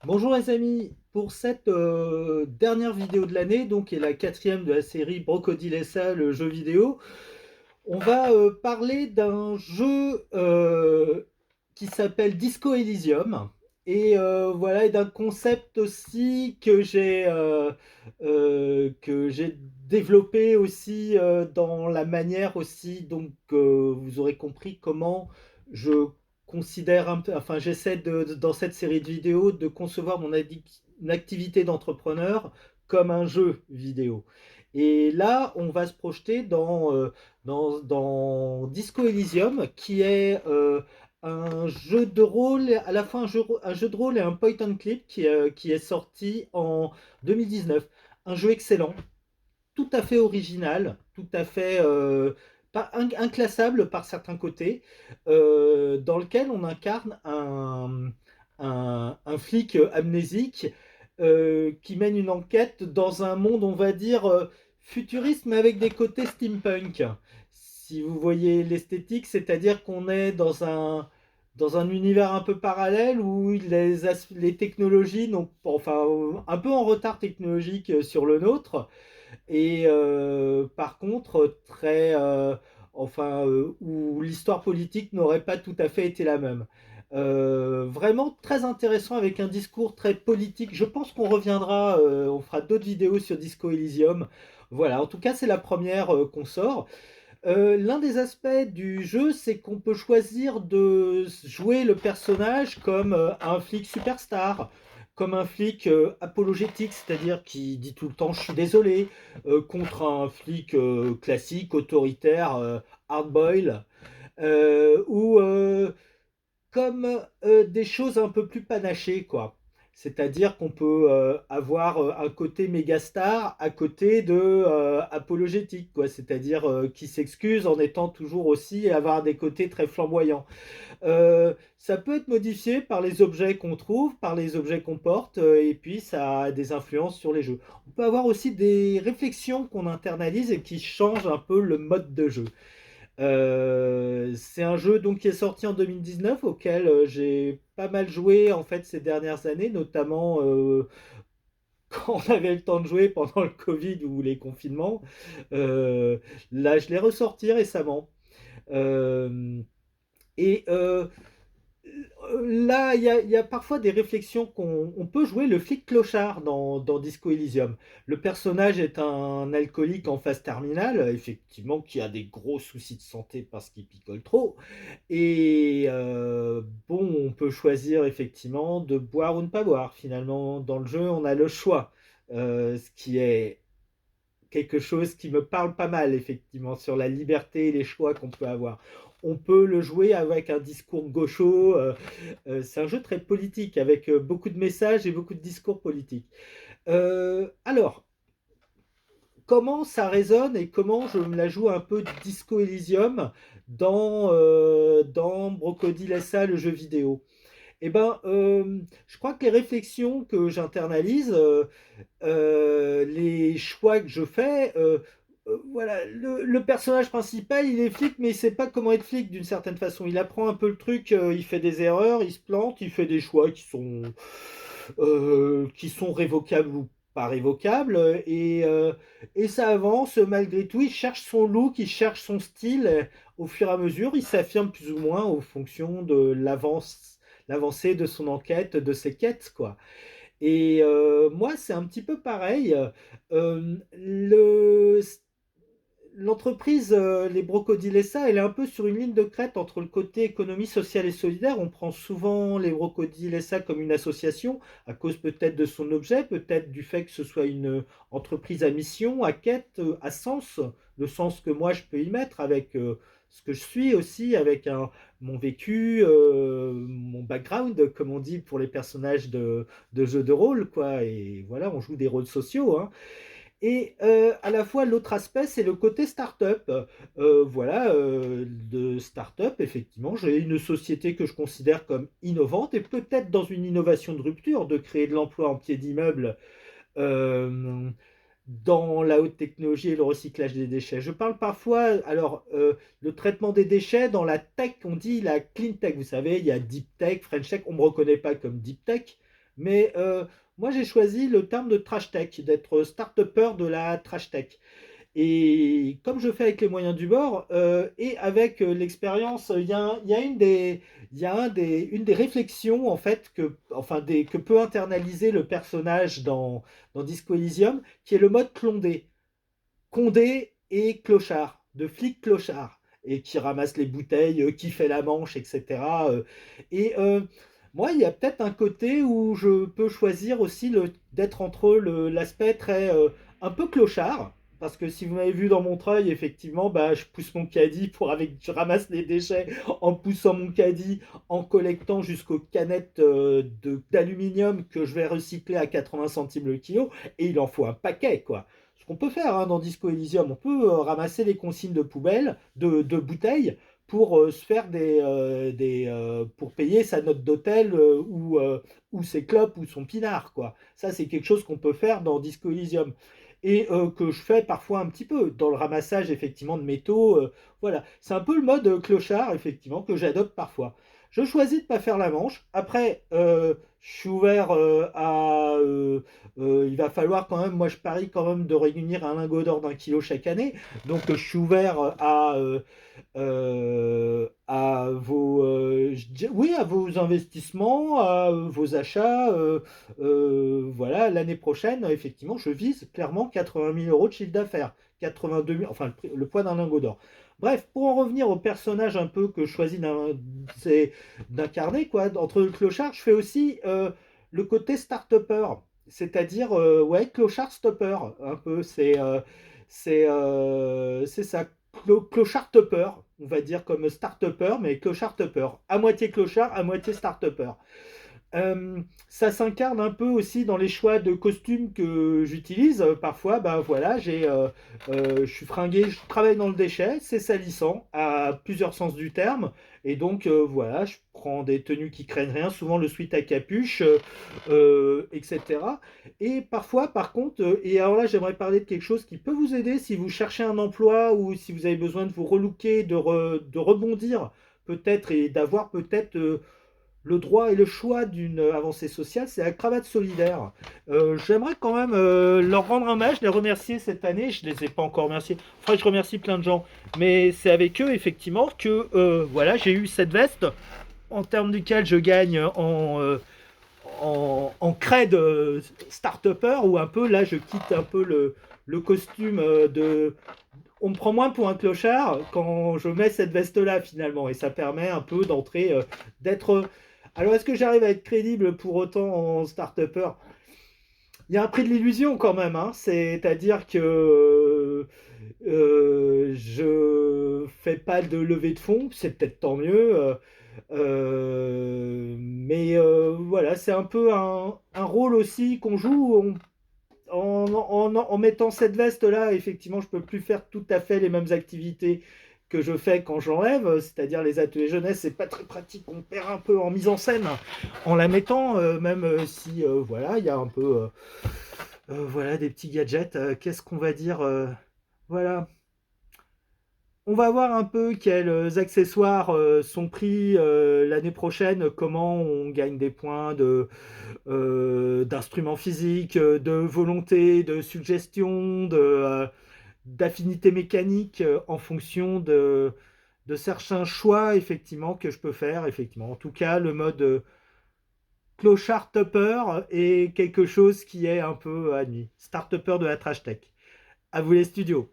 Bonjour les amis, pour cette dernière vidéo de l'année, donc qui est la quatrième de la série Brocodile SA, le jeu vidéo, on va parler d'un jeu qui s'appelle Disco Elysium et voilà, et d'un concept aussi que j'ai développé aussi dans la manière aussi, donc vous aurez compris comment je considère un peu, enfin j'essaie dans cette série de vidéos de concevoir une activité d'entrepreneur comme un jeu vidéo. Et là, on va se projeter dans Disco Elysium, qui est un jeu de rôle, à la fois un jeu de rôle et un point and click qui est sorti en 2019. Un jeu excellent, tout à fait original, tout à fait inclassable par certains côtés, dans lequel on incarne un flic amnésique qui mène une enquête dans un monde, on va dire, futuriste, mais avec des côtés steampunk. Si vous voyez l'esthétique, c'est-à-dire qu'on est dans un univers un peu parallèle où les technologies, enfin, un peu en retard technologique sur le nôtre, et par contre, où l'histoire politique n'aurait pas tout à fait été la même. Vraiment très intéressant avec un discours très politique. Je pense qu'on reviendra, on fera d'autres vidéos sur Disco Elysium. Voilà, en tout cas, c'est la première qu'on sort. L'un des aspects du jeu, c'est qu'on peut choisir de jouer le personnage comme un flic superstar, comme un flic apologétique, c'est-à-dire qui dit tout le temps je suis désolé, contre un flic classique, autoritaire, hard-boil, ou comme des choses un peu plus panachées, quoi. C'est-à-dire qu'on peut avoir un côté méga star à côté de apologétique, quoi. C'est-à-dire qui s'excuse en étant toujours aussi et avoir des côtés très flamboyants. Ça peut être modifié par les objets qu'on trouve, par les objets qu'on porte, et puis ça a des influences sur les jeux. On peut avoir aussi des réflexions qu'on internalise et qui changent un peu le mode de jeu. C'est un jeu donc qui est sorti en 2019 auquel j'ai pas mal joué en fait ces dernières années, notamment quand on avait le temps de jouer pendant le Covid ou les confinements. Euh, Là, je l'ai ressorti récemment. Euh, et Là, il y a parfois des réflexions qu'on peut jouer le flic clochard dans Disco Elysium. Le personnage est un alcoolique en phase terminale, effectivement, qui a des gros soucis de santé parce qu'il picole trop. Et bon, on peut choisir effectivement de boire ou ne pas boire. Finalement, dans le jeu, on a le choix, ce qui est quelque chose qui me parle pas mal, effectivement, sur la liberté et les choix qu'on peut avoir. On peut le jouer avec un discours gaucho. C'est un jeu très politique, avec beaucoup de messages et beaucoup de discours politiques. Alors, comment ça résonne et comment je me la joue un peu Disco Elysium dans Brocodile SA, le jeu vidéo. Eh ben, je crois que les réflexions que j'internalise, les choix que je fais, voilà, le personnage principal, il est flic, mais il sait pas comment être flic d'une certaine façon. Il apprend un peu le truc, il fait des erreurs, il se plante, il fait des choix qui sont révocables ou pas révocables, et ça avance malgré tout. Il cherche son look, il cherche son style, au fur et à mesure, il s'affirme plus ou moins en fonction de l'avancée de son enquête, de ses quêtes, quoi. Et moi, c'est un petit peu pareil. L'entreprise, les Brocodilessa, elle est un peu sur une ligne de crête entre le côté économie sociale et solidaire. On prend souvent les Brocodilessa comme une association, à cause peut-être de son objet, peut-être du fait que ce soit une entreprise à mission, à quête, à sens, le sens que moi je peux y mettre avec ce que je suis aussi, avec mon vécu, mon background, comme on dit pour les personnages de jeux de rôle, quoi. Et voilà, on joue des rôles sociaux, hein. Et à la fois, l'autre aspect, c'est le côté start-up. Voilà, de start-up, effectivement, j'ai une société que je considère comme innovante et peut-être dans une innovation de rupture, de créer de l'emploi en pied d'immeuble euh, dans la haute technologie et le recyclage des déchets. Je parle parfois, alors, le traitement des déchets dans la tech, on dit la clean tech. Vous savez, il y a deep tech, French tech. On ne me reconnaît pas comme deep tech. Mais moi, j'ai choisi le terme de trash tech, d'être start-upper de la trash tech. Et comme je fais avec les moyens du bord et avec l'expérience, il y a il y a une des réflexions en fait que peut internaliser le personnage dans Disco Elysium, qui est le mode Condé. Condé et clochard, de flic clochard, et qui ramasse les bouteilles, qui fait la manche, etc. Et moi, il y a peut-être un côté où je peux choisir aussi d'être entre l'aspect très un peu clochard, parce que si vous m'avez vu dans mon treuil, effectivement, bah, je pousse mon caddie je ramasse les déchets en poussant mon caddie, en collectant jusqu'aux canettes d'aluminium que je vais recycler à 80 centimes le kilo, et il en faut un paquet, quoi. Ce qu'on peut faire dans Disco Elysium, on peut ramasser les consignes de poubelle, de bouteilles, pour se faire pour payer sa note d'hôtel ou ses clopes ou son pinard, quoi. Ça, c'est quelque chose qu'on peut faire dans Disco Elysium. Et que je fais parfois un petit peu dans le ramassage effectivement de métaux. Voilà, c'est un peu le mode clochard effectivement que j'adopte parfois. Je choisis de ne pas faire la manche. Après, je suis ouvert il va falloir quand même, moi je parie quand même de réunir un lingot d'or d'1 kilo chaque année. Donc je suis ouvert à oui, à vos investissements, à vos achats. Voilà, l'année prochaine, effectivement, je vise clairement 80 000 euros de chiffre d'affaires. 82 000, enfin le poids d'un lingot d'or. Bref, pour en revenir au personnage un peu que je choisis d'incarner, quoi, entre le clochard, je fais aussi le côté start-upper, c'est-à-dire, ouais, clochard stopper, un peu, c'est ça, clochard-topper, on va dire comme start-upper, mais clochard-topper, à moitié clochard, à moitié start-upper. Ça s'incarne un peu aussi dans les choix de costumes que j'utilise. Parfois, ben voilà, je suis fringué, je travaille dans le déchet, c'est salissant à plusieurs sens du terme. Et donc, voilà, je prends des tenues qui craignent rien, souvent le sweat à capuche, etc. Et parfois, par contre, et alors là, j'aimerais parler de quelque chose qui peut vous aider si vous cherchez un emploi ou si vous avez besoin de vous relooker, de rebondir peut-être et d'avoir peut-être le droit et le choix d'une avancée sociale, c'est la cravate solidaire. J'aimerais quand même leur rendre hommage, les remercier cette année. Je ne les ai pas encore remerciés. Enfin, je remercie plein de gens. Mais c'est avec eux, effectivement, que voilà, j'ai eu cette veste en termes duquel je gagne en cred start-upper, ou un peu, là, je quitte un peu le costume de... On me prend moins pour un clochard quand je mets cette veste-là, finalement. Et ça permet un peu d'entrer, d'être... Alors, est-ce que j'arrive à être crédible pour autant en start-upper? Il y a un prix de l'illusion quand même, hein. C'est-à-dire que je fais pas de levée de fonds, c'est peut-être tant mieux. Mais voilà, c'est un peu un rôle aussi qu'on joue. En mettant cette veste-là, effectivement, je peux plus faire tout à fait les mêmes activités que je fais quand j'enlève, c'est-à-dire les ateliers jeunesse, c'est pas très pratique, on perd un peu en mise en scène en la mettant, même si voilà, il y a un peu voilà des petits gadgets. Qu'est-ce qu'on va dire voilà. On va voir un peu quels accessoires sont pris l'année prochaine, comment on gagne des points d'instruments physiques, de volonté, de suggestion, d'affinité mécanique en fonction de certains choix effectivement que je peux faire. Effectivement. En tout cas, le mode clochard-topper est quelque chose qui est un peu admis. Start-upper de la trash tech. À vous les studios.